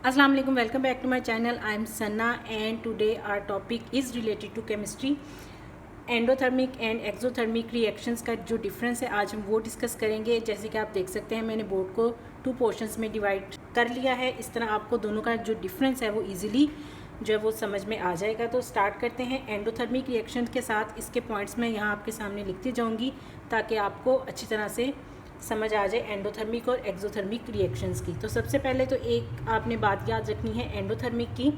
Assalamu alaikum, welcome back to my channel. I am Sanna and today our topic is related to chemistry. Endothermic and exothermic reactions का जो difference है आज हम वो discuss करेंगे। जैसे कि आप देख सकते हैं मैंने बोर्ड को 2 पोर्शंस में डिवाइड कर लिया है। इस तरह आपको दोनों का जो डिफरेंस है वो इजीली जो है वो समझ में आ जाएगा। तो स्टार्ट करते हैं एंडोथर्मिक रिएक्शन के साथ। इसके पॉइंट्स मैं यहाँ आपके सामने लिखती जाऊँगी ताकि आपको अच्छी तरह से समझ आ जाए एंडोथर्मिक और एक्सोथर्मिक रिएक्शंस की। तो सबसे पहले तो एक आपने बात याद रखनी है एंडोथर्मिक की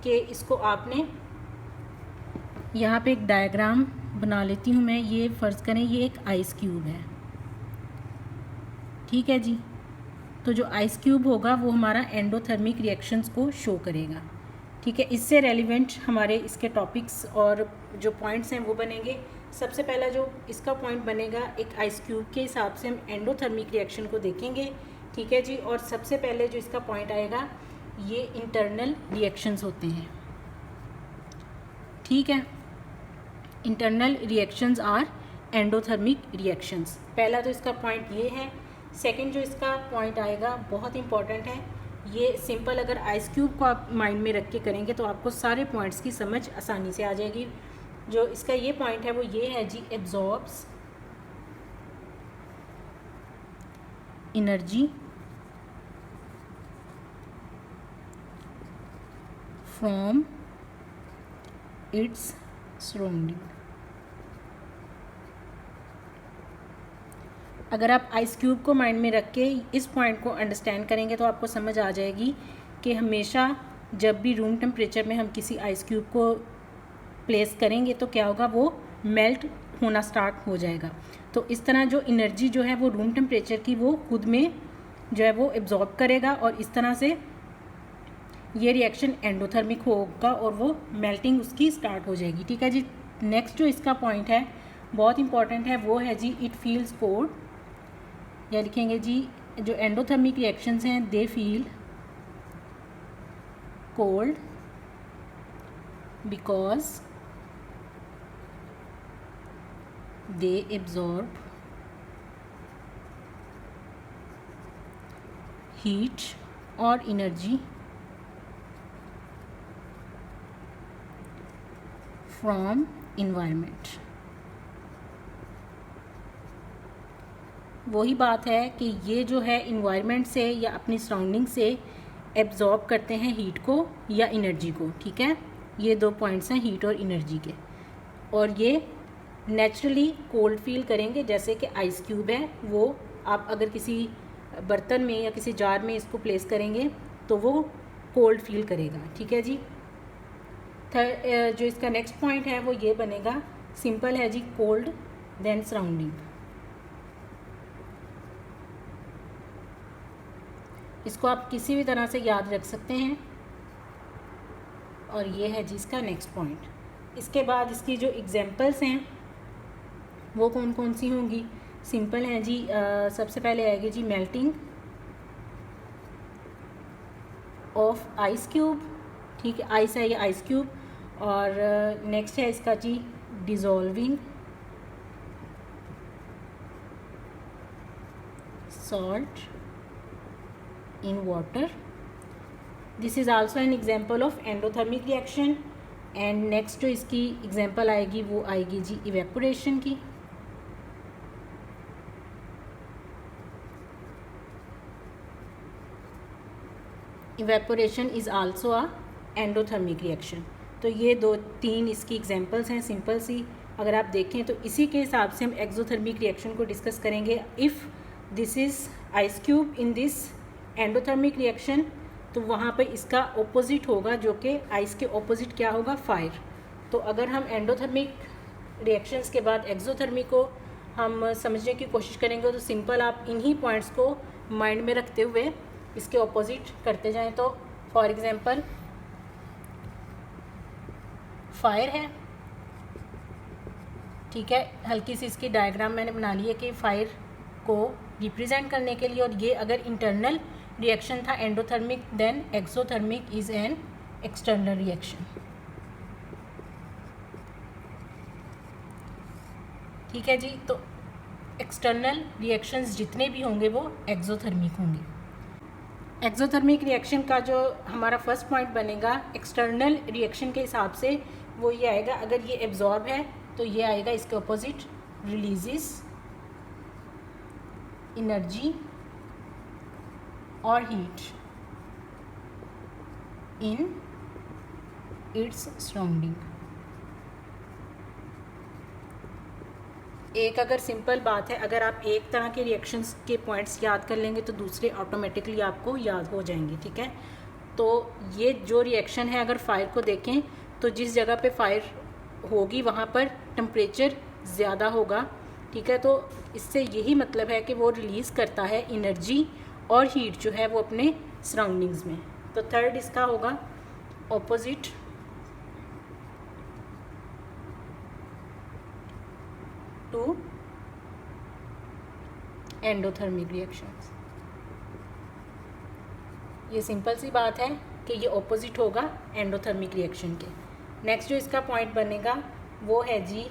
कि इसको आपने यहाँ पे एक डायग्राम बना लेती हूँ मैं। ये फ़र्ज़ करें ये एक आइस क्यूब है, ठीक है जी। तो जो आइस क्यूब होगा वो हमारा एंडोथर्मिक रिएक्शंस को शो करेगा, ठीक है। इससे रेलिवेंट हमारे इसके टॉपिक्स और जो पॉइंट्स हैं वो बनेंगे। सबसे पहला जो इसका पॉइंट बनेगा एक आइस क्यूब के हिसाब से हम एंडोथर्मिक रिएक्शन को देखेंगे, ठीक है जी। और सबसे पहले जो इसका पॉइंट आएगा ये इंटरनल रिएक्शंस होते हैं, ठीक है। Internal reactions are endothermic reactions. पहला तो इसका पॉइंट ये है। सेकंड जो इसका पॉइंट आएगा बहुत इंपॉर्टेंट है। ये सिंपल अगर आइस क्यूब को आप माइंड में रख के करेंगे तो आपको सारे पॉइंट्स की समझ आसानी से आ जाएगी। जो इसका ये पॉइंट है वो ये है जी, absorbs energy from its surrounding. अगर आप आइस क्यूब को माइंड में रख के इस पॉइंट को अंडरस्टैंड करेंगे तो आपको समझ आ जाएगी कि हमेशा जब भी रूम टेम्परेचर में हम किसी आइस क्यूब को प्लेस करेंगे तो क्या होगा, वो मेल्ट होना स्टार्ट हो जाएगा। तो इस तरह जो एनर्जी जो है वो रूम टेम्परेचर की वो खुद में जो है वो एब्जॉर्ब करेगा और इस तरह से ये रिएक्शन एंडोथर्मिक होगा और वो मेल्टिंग उसकी स्टार्ट हो जाएगी, ठीक है जी। नेक्स्ट जो इसका पॉइंट है बहुत इंपॉर्टेंट है वो है जी, इट फील्स कोल्ड। या लिखेंगे जी जो एंडोथर्मिक रिएक्शंस हैं they feel cold because they absorb heat और एनर्जी फ्रॉम इन्वायरमेंट। वही बात है कि ये जो है इन्वायरमेंट से या अपनी सराउंडिंग से एब्जॉर्ब करते हैं हीट को या एनर्जी को, ठीक है। ये 2 पॉइंट्स हैं हीट और एनर्जी के। और ये नेचुरली कोल्ड फील करेंगे। जैसे कि आइस क्यूब है वो आप अगर किसी बर्तन में या किसी जार में इसको प्लेस करेंगे तो वो कोल्ड फील करेगा, ठीक है जी। जो इसका नेक्स्ट पॉइंट है वो ये बनेगा, सिंपल है जी, कोल्ड देन सराउंडिंग। इसको आप किसी भी तरह से याद रख सकते हैं। और ये है जी इसका नेक्स्ट पॉइंट। इसके बाद इसकी जो एग्जांपल्स हैं वो कौन कौन सी होंगी, सिंपल हैं जी। सबसे पहले आएगी जी मेल्टिंग ऑफ आइस क्यूब, ठीक है। आइस है ये आइस क्यूब। और नेक्स्ट है इसका जी डिज़ोल्विंग salt in water. This is also an example of endothermic reaction. and next जो इसकी एग्जांपल आएगी वो आएगी जी इवेपोरेशन की। Evaporation is also a endothermic reaction. तो ये 2-3 इसकी एग्जांपल्स हैं सिंपल सी। अगर आप देखें तो इसी के हिसाब से हम एक्सोथर्मिक रिएक्शन को डिस्कस करेंगे। If this is ice cube in this endothermic reaction तो वहाँ पे इसका ऑपोजिट होगा, जो कि आइस के ऑपोजिट क्या होगा, फायर। तो अगर हम एंडोथर्मिक रिएक्शंस के बाद एक्सोथर्मिक को हम समझने की कोशिश करेंगे तो सिंपल आप इन्हीं पॉइंट्स को माइंड में रखते हुए इसके ऑपोजिट करते जाएं। तो फॉर एग्जांपल फायर है, ठीक है। हल्की सी इसकी डायग्राम मैंने बना ली है कि फायर को रिप्रेजेंट करने के लिए। और ये अगर इंटरनल रिएक्शन था endothermic, then exothermic is an external reaction, ठीक है जी। तो एक्सटर्नल रिएक्शंस जितने भी होंगे वो एक्सोथर्मिक होंगे। एक्सोथर्मिक रिएक्शन का जो हमारा फर्स्ट पॉइंट बनेगा एक्सटर्नल रिएक्शन के हिसाब से, वो ये आएगा, अगर ये एब्जॉर्ब है तो ये आएगा इसके ऑपोजिट, रिलीजेस एनर्जी और हीट इन इट्स सराउंडिंग। एक अगर सिंपल बात है, अगर आप एक तरह के रिएक्शंस के पॉइंट्स याद कर लेंगे तो दूसरे ऑटोमेटिकली आपको याद हो जाएंगे, ठीक है। तो ये जो रिएक्शन है, अगर फायर को देखें तो जिस जगह पे फायर होगी वहाँ पर टेम्परेचर ज़्यादा होगा, ठीक है। तो इससे यही मतलब है कि वो रिलीज़ करता है एनर्जी और हीट जो है वो अपने सराउंडिंग्स में। तो थर्ड इसका होगा ऑपोजिट टू एंडोथर्मिक रिएक्शंस। ये सिंपल सी बात है कि ये ऑपोजिट होगा एंडोथर्मिक रिएक्शन के। नेक्स्ट जो इसका पॉइंट बनेगा वो है जी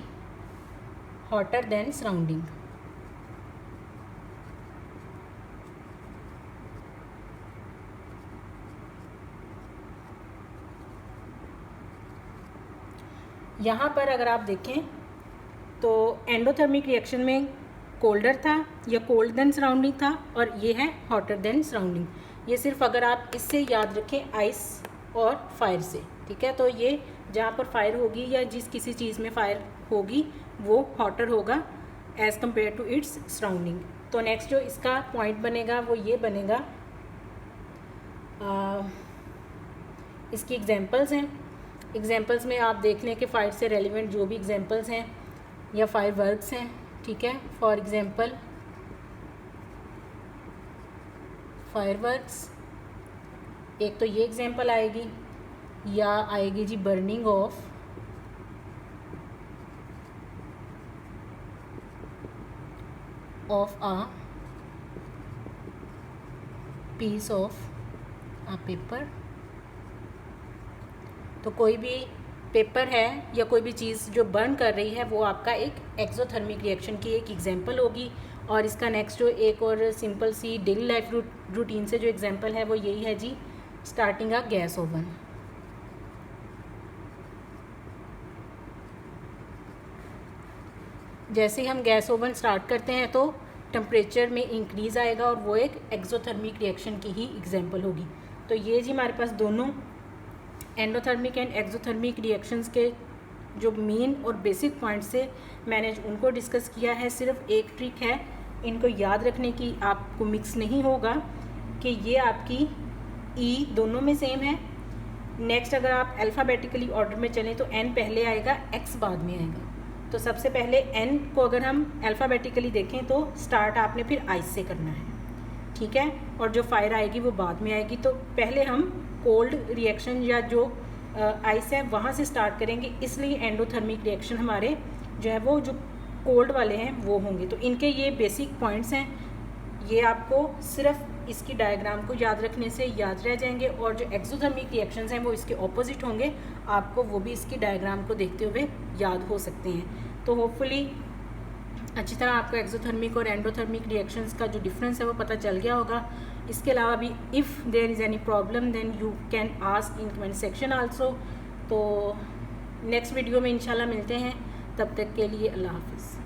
हॉटर देन सराउंडिंग। यहाँ पर अगर आप देखें तो एंडोथर्मिक रिएक्शन में कोल्डर था या कोल्ड देन सराउंडिंग था, और ये है हॉटर देन सराउंडिंग। ये सिर्फ अगर आप इससे याद रखें आइस और फायर से, ठीक है। तो ये जहाँ पर फायर होगी या जिस किसी चीज़ में फायर होगी वो हॉटर होगा as compare to its surrounding. तो नेक्स्ट जो इसका पॉइंट बनेगा वो ये बनेगा, इसकी एग्जांपल्स हैं। एग्जांपल्स में आप देख लें कि फायर से रेलिवेंट जो भी एग्जांपल्स हैं या फायर वर्क्स हैं, ठीक है। फॉर एग्जांपल फायर वर्क्स, एक तो ये एग्जांपल आएगी, या आएगी जी burning of a piece of a paper। तो कोई भी पेपर है या कोई भी चीज़ जो बर्न कर रही है वो आपका एक एक्सोथर्मिक रिएक्शन की एक एग्जांपल होगी। और इसका नेक्स्ट जो एक और सिंपल सी डेली लाइफ रूटीन से जो एग्जांपल है वो यही है जी स्टार्टिंग अ गैस ओवन। जैसे ही हम गैस ओवन स्टार्ट करते हैं तो टेम्परेचर में इंक्रीज़ आएगा और वो एक एक्सोथर्मिक रिएक्शन की ही एग्जांपल होगी। तो ये जी हमारे पास दोनों एंडोथर्मिक एंड एक्सोथर्मिक रिएक्शंस के जो मेन और बेसिक पॉइंट्स से मैंने उनको डिस्कस किया है। सिर्फ एक ट्रिक है इनको याद रखने की, आपको मिक्स नहीं होगा कि ये आपकी ई दोनों में सेम है। नेक्स्ट अगर आप अल्फ़ाबेटिकली ऑर्डर में चलें तो एन पहले आएगा, एक्स बाद में आएगा। तो सबसे पहले एन को अगर हम अल्फ़ाबेटिकली देखें तो स्टार्ट आपने फिर आइस से करना है, ठीक है। और जो फायर आएगी वो बाद में आएगी। तो पहले हम कोल्ड रिएक्शन या जो आइस है वहाँ से स्टार्ट करेंगे, इसलिए एंडोथर्मिक रिएक्शन हमारे जो है वो जो कोल्ड वाले हैं वो होंगे। तो इनके ये बेसिक पॉइंट्स हैं, ये आपको सिर्फ इसकी डायग्राम को याद रखने से याद रह जाएंगे। और जो एक्सोथर्मिक रिएक्शंस हैं वो इसके ऑपोजिट होंगे, आपको वो भी इसकी डायग्राम को देखते हुए याद हो सकते हैं। तो होपफुली अच्छी तरह आपको एक्सोथर्मिक और एंडोथर्मिक रिएक्शंस का जो डिफरेंस है वो पता चल गया होगा। इसके अलावा भी if there is any problem then you can ask in comment section also. तो नेक्स्ट वीडियो में इंशाल्लाह मिलते हैं, तब तक के लिए अल्लाह हाफिज़।